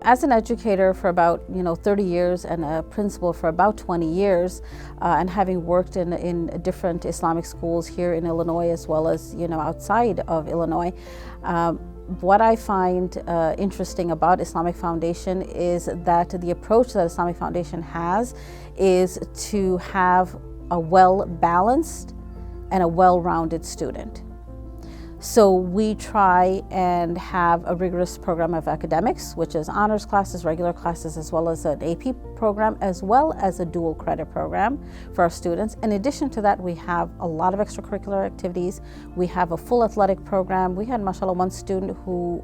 As an educator for about 30 years and a principal for about 20 years, and having worked in different Islamic schools here in Illinois as well as outside of Illinois, what I find interesting about Islamic Foundation is that the approach that Islamic Foundation has is to have a well-balanced and a well-rounded student. So we try and have a rigorous program of academics, which is honors classes, regular classes, as well as an AP program, as well as a dual credit program for our students. In addition to that, we have a lot of extracurricular activities. We have a full athletic program. We had, mashallah, one student who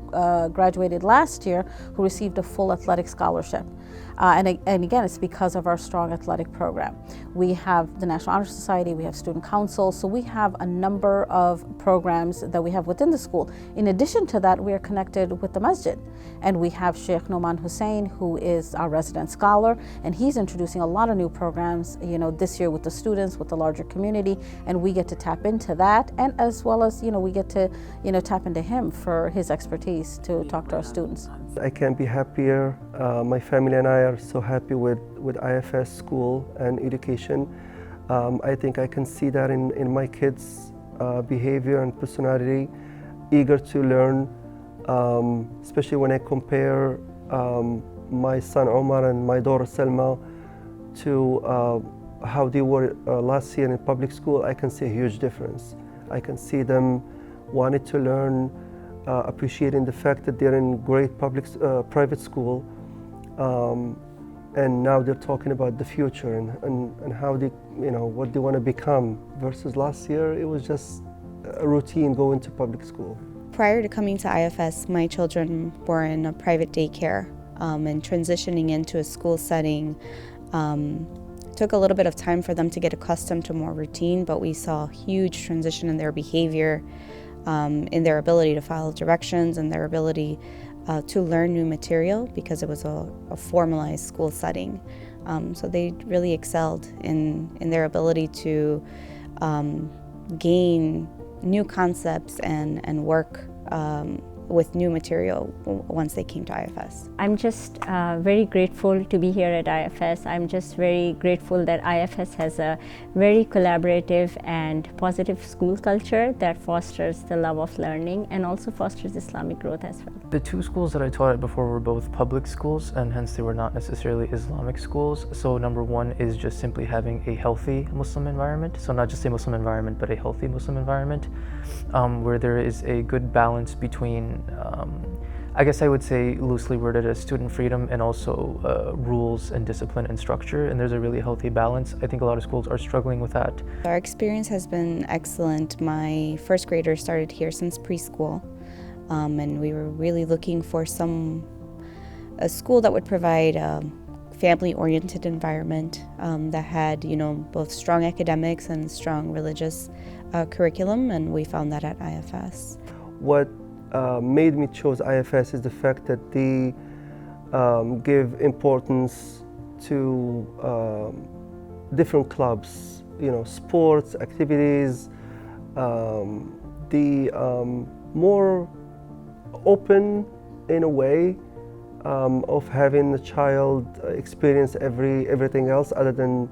graduated last year who received a full athletic scholarship. And again, it's because of our strong athletic program. We have the National Honor Society, we have Student Council, so we have a number of programs that we have within the school. In addition to that, we are connected with the masjid. And we have Sheikh Noman Hussein, who is our resident scholar, and he's introducing a lot of new programs, this year with the students, with the larger community, and we get to tap into that, and as well as, we get to, tap into him for his expertise to talk to our students. I can't be happier. My family and I are so happy with IFS school and education. I think I can see that in my kids' behavior and personality, eager to learn, especially when I compare my son Omar and my daughter Selma to how they were last year in public school. I can see a huge difference. I can see them wanting to learn, appreciating the fact that they're in great private school, and now they're talking about the future and how they, what they want to become, versus last year it was just a routine going to public school. Prior to coming to IFS, my children were in a private daycare, and transitioning into a school setting took a little bit of time for them to get accustomed to more routine, but we saw a huge transition in their behavior, in their ability to follow directions and their ability to learn new material, because it was a formalized school setting. So they really excelled in their ability to gain new concepts and work with new material once they came to IFS. I'm just very grateful to be here at IFS. I'm just very grateful that IFS has a very collaborative and positive school culture that fosters the love of learning and also fosters Islamic growth as well. The two schools that I taught at before were both public schools, and hence they were not necessarily Islamic schools. So number one is just simply having a healthy Muslim environment. So not just a Muslim environment, but a healthy Muslim environment, where there is a good balance between I guess I would say loosely worded as student freedom and also rules and discipline and structure, and there's a really healthy balance. I think a lot of schools are struggling with that. Our experience has been excellent. My first grader started here since preschool, and we were really looking for a school that would provide a family-oriented environment that had, both strong academics and strong religious curriculum, and we found that at IFS. What made me choose IFS is the fact that they give importance to different clubs, sports, activities, the more open in a way of having the child experience everything else other than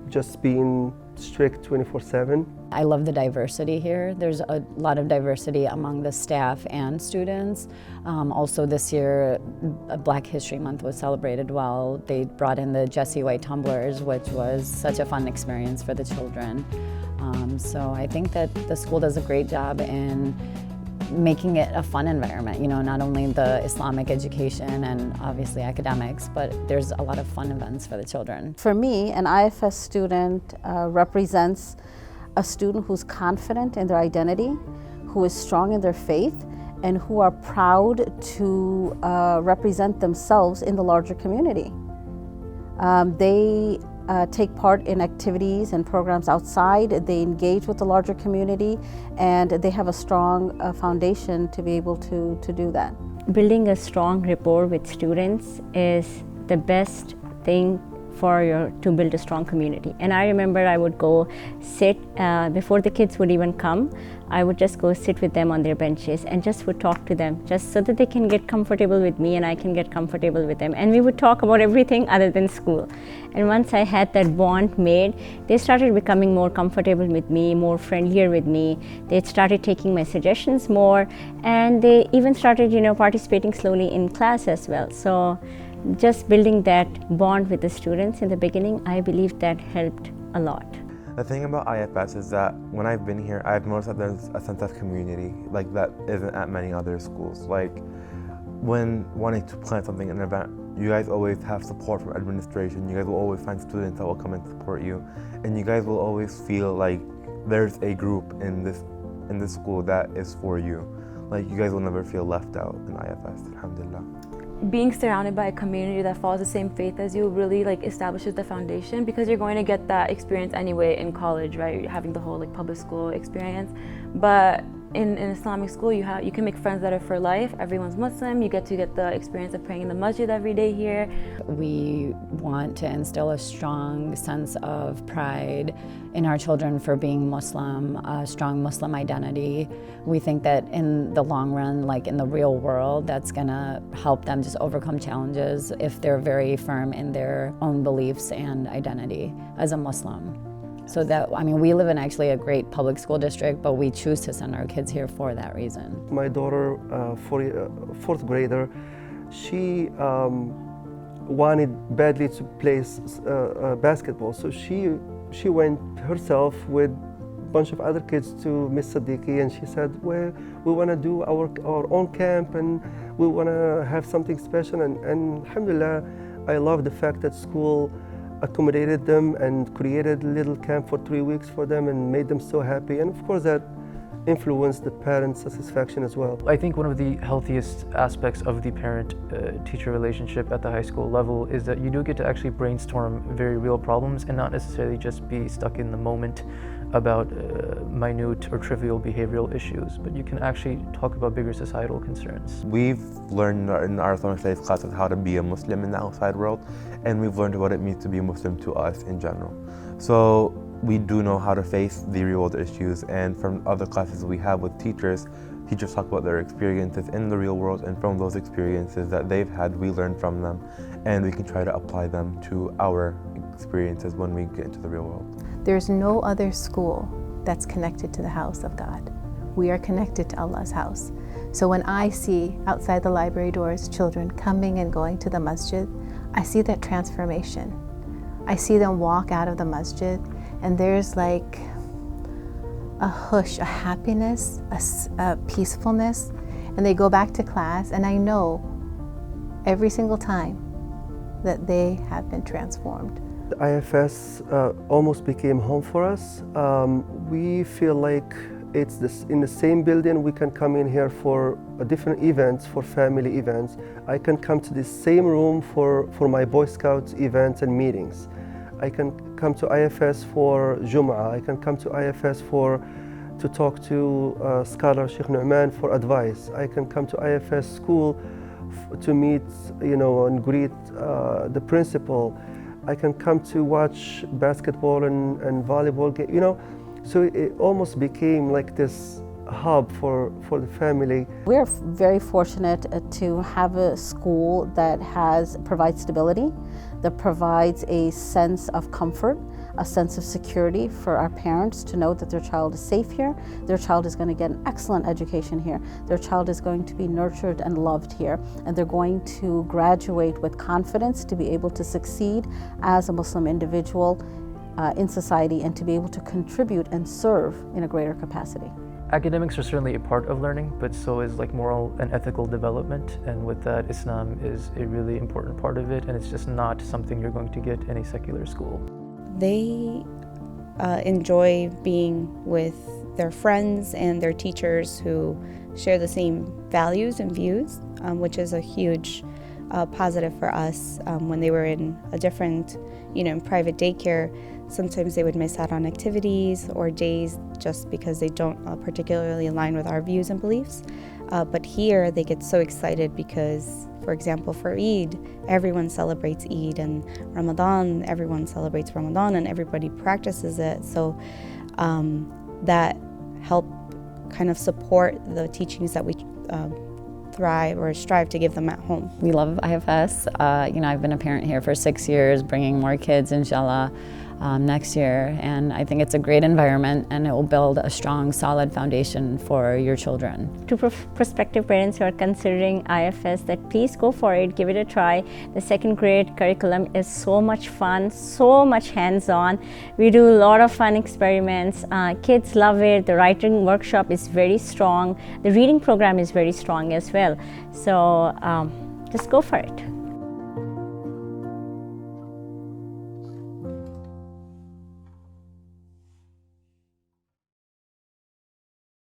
just being strict 24/7. I love the diversity here. There's a lot of diversity among the staff and students. Also this year, Black History Month was celebrated well. They brought in the Jessie White tumblers, which was such a fun experience for the children. So I think that the school does a great job in making it a fun environment, not only the Islamic education and obviously academics, but there's a lot of fun events for the children. For me, an IFS student represents a student who's confident in their identity, who is strong in their faith, and who are proud to represent themselves in the larger community. They take part in activities and programs outside, they engage with the larger community, and they have a strong foundation to be able to do that. Building a strong rapport with students is the best thing to build a strong community. And I remember I would go sit before the kids would even come. I would just go sit with them on their benches and just would talk to them, just so that they can get comfortable with me and I can get comfortable with them. And we would talk about everything other than school. And once I had that bond made, they started becoming more comfortable with me, more friendlier with me. They started taking my suggestions more, and they even started, participating slowly in class as well. So just building that bond with the students in the beginning, I believe that helped a lot. The thing about IFS is that when I've been here, I've noticed that there's a sense of community like that isn't at many other schools. Like when wanting to plan something, an event, you guys always have support from administration. You guys will always find students that will come and support you, and you guys will always feel like there's a group in this school that is for you. Like you guys will never feel left out in IFS, alhamdulillah. Being surrounded by a community that follows the same faith as you really establishes the foundation, because you're going to get that experience anyway in college, right? You're having the whole public school experience. But in Islamic school, you can make friends that are for life. Everyone's Muslim. You get the experience of praying in the masjid every day here. We want to instill a strong sense of pride in our children for being Muslim, a strong Muslim identity. We think that in the long run, in the real world, that's gonna help them just overcome challenges if they're very firm in their own beliefs and identity as a Muslim. So we live in actually a great public school district, but we choose to send our kids here for that reason. My daughter, fourth grader, she wanted badly to play basketball, so she went herself with a bunch of other kids to Miss Siddiqui, and she said, well, we want to do our own camp, and we want to have something special. And alhamdulillah, I love the fact that school accommodated them and created a little camp for 3 weeks for them and made them so happy. And of course that influenced the parents' satisfaction as well. I think one of the healthiest aspects of the parent-teacher relationship at the high school level is that you do get to actually brainstorm very real problems and not necessarily just be stuck in the moment about minute or trivial behavioral issues, but you can actually talk about bigger societal concerns. We've learned in our Islamic studies classes how to be a Muslim in the outside world, and we've learned what it means to be a Muslim to us in general. So we do know how to face the real world issues, and from other classes we have with teachers talk about their experiences in the real world, and from those experiences that they've had, we learn from them, and we can try to apply them to our experiences when we get into the real world. There's no other school that's connected to the house of God. We are connected to Allah's house. So when I see outside the library doors children coming and going to the masjid, I see that transformation. I see them walk out of the masjid, and there's a hush, a happiness, a peacefulness, and they go back to class, and I know every single time that they have been transformed. The IFS almost became home for us. We feel like it's in the same building. We can come in here for different events, for family events. I can come to the same room for my Boy Scouts events and meetings. I can come to IFS for Jum'ah. I can come to IFS to talk to scholar Sheikh Nu'man for advice. I can come to IFS school to meet, and greet the principal. I can come to watch basketball and volleyball game, So it almost became like this hub for the family. We're very fortunate to have a school that provides stability, that provides a sense of comfort, a sense of security for our parents to know that their child is safe here, their child is going to get an excellent education here, their child is going to be nurtured and loved here, and they're going to graduate with confidence to be able to succeed as a Muslim individual in society and to be able to contribute and serve in a greater capacity. Academics are certainly a part of learning, but so is moral and ethical development, and with that, Islam is a really important part of it, and it's just not something you're going to get in a secular school. They enjoy being with their friends and their teachers who share the same values and views, which is a huge positive for us. When they were in a different, in private daycare, sometimes they would miss out on activities or days just because they don't particularly align with our views and beliefs. But here they get so excited because For example, for Eid, everyone celebrates Eid, and Ramadan, everyone celebrates Ramadan, and everybody practices it. So that help kind of support the teachings that we thrive or strive to give them at home. We love IFS. I've been a parent here for 6 years, bringing more kids, inshallah, next year. And I think it's a great environment, and it will build a strong, solid foundation for your children. To prospective parents who are considering IFS, that please go for it, give it a try. The second grade curriculum is so much fun, so much hands-on. We do a lot of fun experiments. Kids love it. The writing workshop is very strong. The reading program is very strong as well. So just go for it.